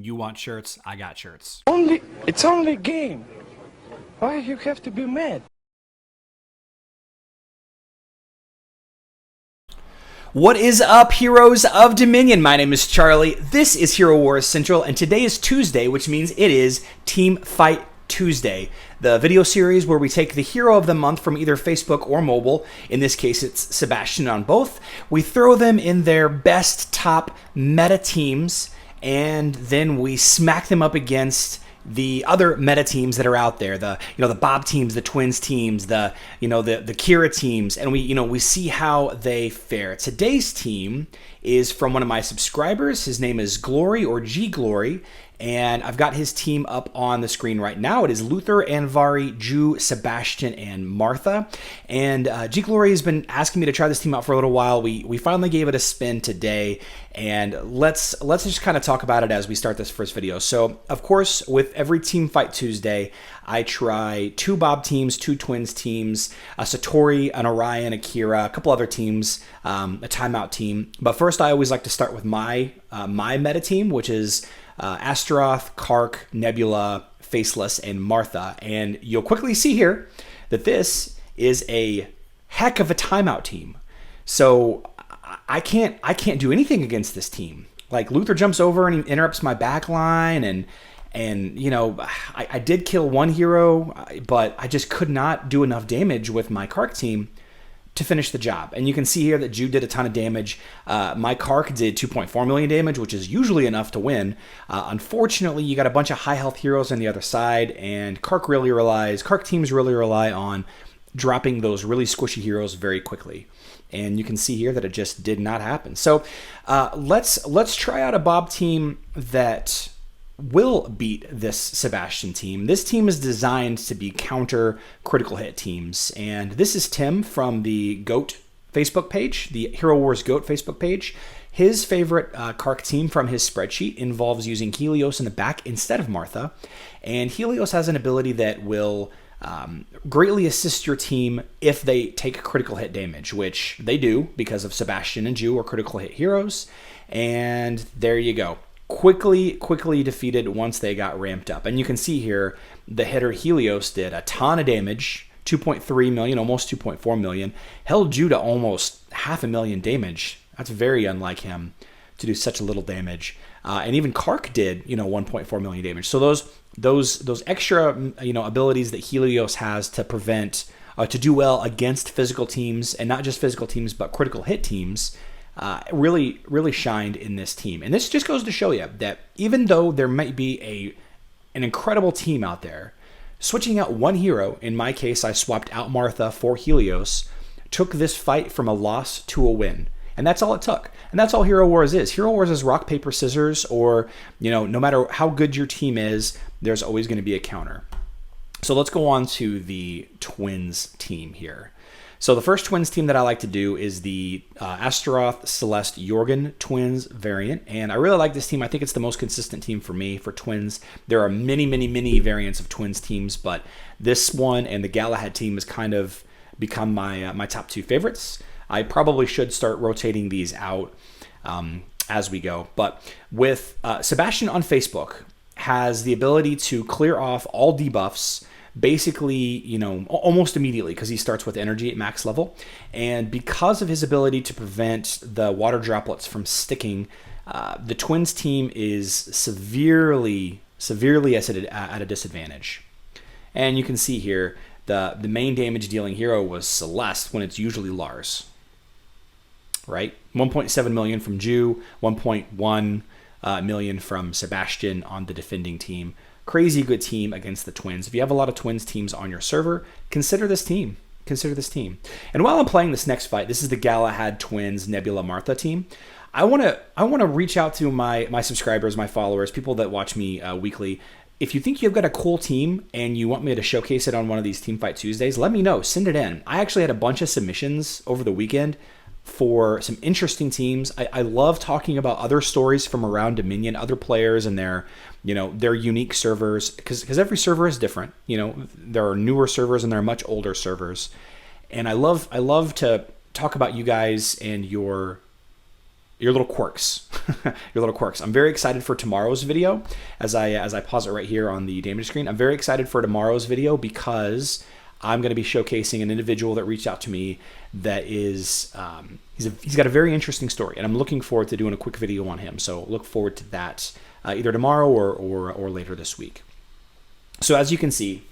You want shirts? I got shirts. It's only a game. Why you have to be mad? What is up, heroes of Dominion? My name is Charlie. This is Hero Wars Central, and today is Tuesday, which means it is Team Fight Tuesday, the video series where we take the hero of the month from either Facebook or mobile. In this case, it's Sebastian on both. We throw them in their best top meta teams, and then we smack them up against the other meta teams that are out there, the Bob teams, the Twins teams, the Kira teams, and we see how they fare. Today's team is from one of my subscribers. His name is Gglory, or Gglory, and I've got his team up on the screen right now. It is Luther, Anvari, Ju, Sebastian, and Martha. And Gglory has been asking me to try this team out for a little while. We finally gave it a spin today, and let's just kind of talk about it as we start this first video. So, of course, with every Team Fight Tuesday, I try 2 Bob teams, 2 Twins teams, a Satori, an Orion, a Kira, a couple other teams, a timeout team. But first, I always like to start with my meta team, which is Astaroth, Kark, Nebula, Faceless, and Martha. And you'll quickly see here that this is a heck of a timeout team. So I can't do anything against this team. Like, Luther jumps over and he interrupts my back line, and I did kill one hero, but I just could not do enough damage with my Kark team to finish the job. And you can see here that Jude did a ton of damage. My Kark did 2.4 million damage, which is usually enough to win. Unfortunately, you got a bunch of high health heroes on the other side, and Kark teams really rely on dropping those really squishy heroes very quickly. And you can see here that it just did not happen. So let's try out a Bob team that will beat this Sebastian team. This team is designed to be counter critical hit teams. And this is Tim from the GOAT Facebook page, the Hero Wars GOAT Facebook page. His favorite Kark team from his spreadsheet involves using Helios in the back instead of Martha. And Helios has an ability that will greatly assist your team if they take critical hit damage, which they do because of Sebastian and Ju are critical hit heroes. And there you go. Quickly defeated once they got ramped up. And you can see here the hitter Helios did a ton of damage, 2.3 million, almost 2.4 million, held Ju to almost 500,000 damage. That's very unlike him to do such a little damage. And even Kark did 1.4 million damage. So those extra abilities that Helios has to prevent to do well against physical teams, and not just physical teams but critical hit teams, really shined in this team. And this just goes to show you that even though there might be an incredible team out there, switching out one hero, in my case I swapped out Martha for Helios, took this fight from a loss to a win. And that's all it took. And that's all Hero Wars is. Hero Wars is rock, paper, scissors, or no matter how good your team is, there's always going to be a counter. So let's go on to the Twins team here. So the first Twins team that I like to do is the Astaroth, Celeste, Jorgen Twins variant. And I really like this team. I think it's the most consistent team for me for Twins. There are many variants of Twins teams, but this one and the Galahad team has kind of become my top 2 favorites. I probably should start rotating these out as we go. But with Sebastian on Facebook has the ability to clear off all debuffs basically, almost immediately, because he starts with energy at max level. And because of his ability to prevent the water droplets from sticking, the Twins team is severely at a disadvantage. And you can see here the main damage dealing hero was Celeste when it's usually Lars. Right? 1.7 million from Ju, 1.1 million from Sebastian on the defending team. Crazy good team against the Twins. If you have a lot of Twins teams on your server, consider this team. And while I'm playing this next fight, this is the Galahad Twins Nebula Martha team. I want to reach out to my subscribers, my followers, people that watch me weekly. If you think you've got a cool team and you want me to showcase it on one of these Team Fight Tuesdays, let me know. Send it in. I actually had a bunch of submissions over the weekend for some interesting teams. I love talking about other stories from around Dominion, other players and their unique servers, because every server is different. There are newer servers and there are much older servers. And I love to talk about you guys and your your little quirks. Your little quirks. I'm very excited for tomorrow's video. As I pause it right here on the damage screen, I'm very excited for tomorrow's video because I'm going to be showcasing an individual that reached out to me that is, he's got a very interesting story, and I'm looking forward to doing a quick video on him. So look forward to that either tomorrow or later this week. So as you can see,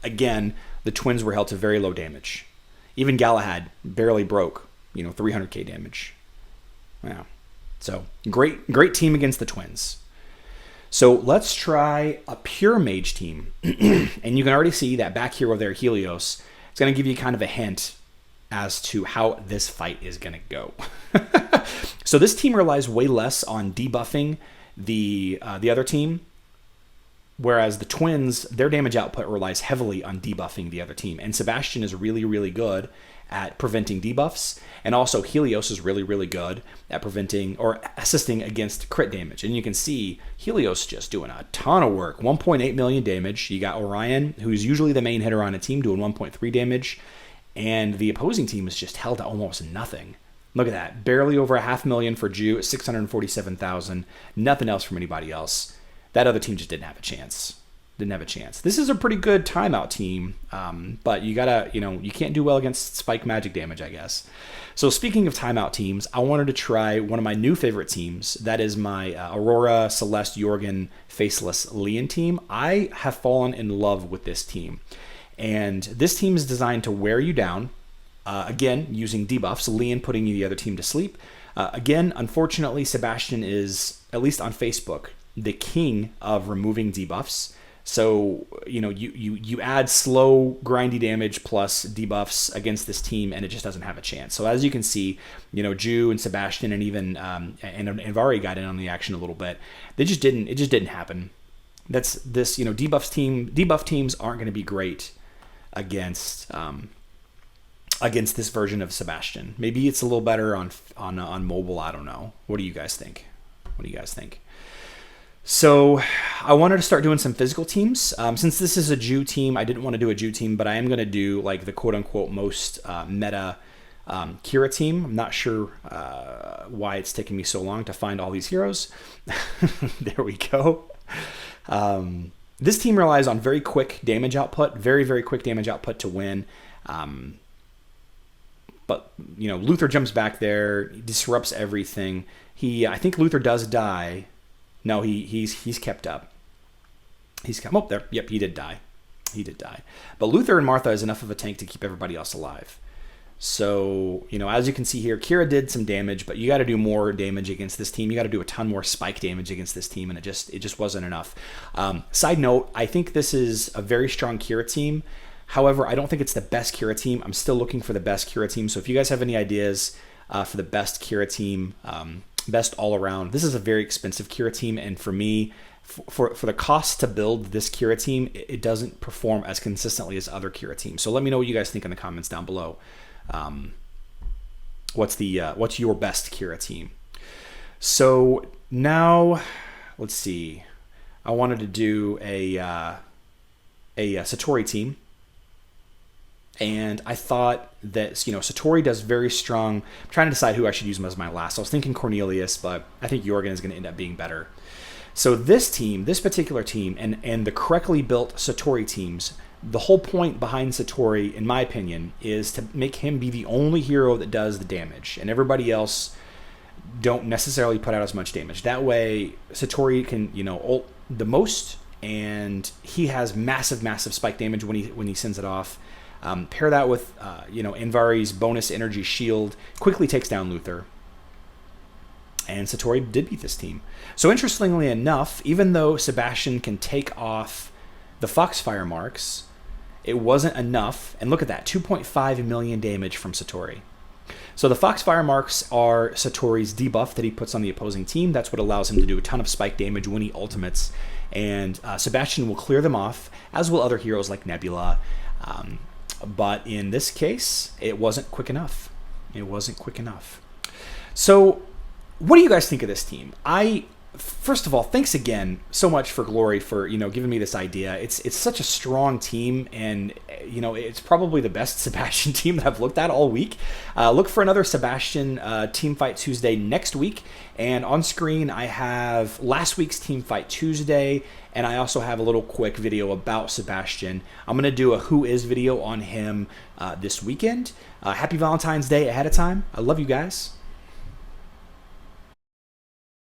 again, the Twins were held to very low damage. Even Galahad barely broke, 300k damage. Wow. So great team against the Twins. So let's try a pure mage team. And you can already see that back hero there, Helios, is going to give you kind of a hint as to how this fight is going to go. So this team relies way less on debuffing the other team, whereas the Twins, their damage output relies heavily on debuffing the other team. And Sebastian is really, really good at preventing debuffs, and also Helios is really, really good at preventing or assisting against crit damage. And you can see Helios just doing a ton of work, 1.8 million damage. You got Orion, who's usually the main hitter on a team, doing 1.3 damage, and the opposing team is just held to almost nothing. Look at that, barely over 500,000 for Jew, 647,000, nothing else from anybody else. That other team just didn't have a chance. This is a pretty good timeout team, but you gotta, you can't do well against spike magic damage, I guess. So speaking of timeout teams, I wanted to try one of my new favorite teams. That is my Aurora, Celeste, Jorgen, Faceless, Leon team. I have fallen in love with this team. And this team is designed to wear you down, again, using debuffs, Leon putting the other team to sleep. Again, unfortunately, Sebastian is, at least on Facebook, the king of removing debuffs. So, you add slow, grindy damage plus debuffs against this team, and it just doesn't have a chance. So as you can see, Ju and Sebastian and even and Vari got in on the action a little bit. It just didn't happen. That's this, debuff teams aren't going to be great against this version of Sebastian. Maybe it's a little better on mobile. I don't know. What do you guys think? So I wanted to start doing some physical teams. Since this is a Jew team, I didn't want to do a Jew team, but I am going to do like the quote-unquote most meta Kira team. I'm not sure why it's taking me so long to find all these heroes. There we go. This team relies on very quick damage output, very, very quick damage output to win. But, Luther jumps back there, disrupts everything. I think Luther does die. No, he's kept up. He's come up there. Yep, he did die. But Luther and Martha is enough of a tank to keep everybody else alive. So, as you can see here, Kira did some damage, but you got to do more damage against this team. You got to do a ton more spike damage against this team, and it just wasn't enough. Side note, I think this is a very strong Kira team. However, I don't think it's the best Kira team. I'm still looking for the best Kira team. So if you guys have any ideas for the best Kira team, best all around, this is a very expensive Kira team, and for me, for the cost to build this Kira team, it doesn't perform as consistently as other Kira teams. So let me know what you guys think in the comments down below. What's your best Kira team? So now, let's see. I wanted to do a Satori team. And I thought that, Satori does very strong. I'm trying to decide who I should use as my last. I was thinking Cornelius, but I think Jorgen is going to end up being better. So this particular team, and the correctly built Satori teams, the whole point behind Satori, in my opinion, is to make him be the only hero that does the damage. And everybody else don't necessarily put out as much damage. That way, Satori can, ult the most, and he has massive, massive spike damage when he sends it off. Pair that with, Envari's bonus energy shield, quickly takes down Luther. And Satori did beat this team. So interestingly enough, even though Sebastian can take off the Foxfire marks, it wasn't enough. And look at that, 2.5 million damage from Satori. So the Foxfire marks are Satori's debuff that he puts on the opposing team. That's what allows him to do a ton of spike damage when he ultimates. And Sebastian will clear them off, as will other heroes like Nebula. But in this case, it wasn't quick enough. So what do you guys think of this team? I first of all, thanks again so much for Gglory for giving me this idea. It's such a strong team, and it's probably the best Sebastian team that I've looked at all week. Look for another Sebastian Team Fight Tuesday next week, and on screen I have last week's Team Fight Tuesday, and I also have a little quick video about Sebastian. I'm gonna do a Who Is video on him this weekend. Happy Valentine's Day ahead of time. I love you guys.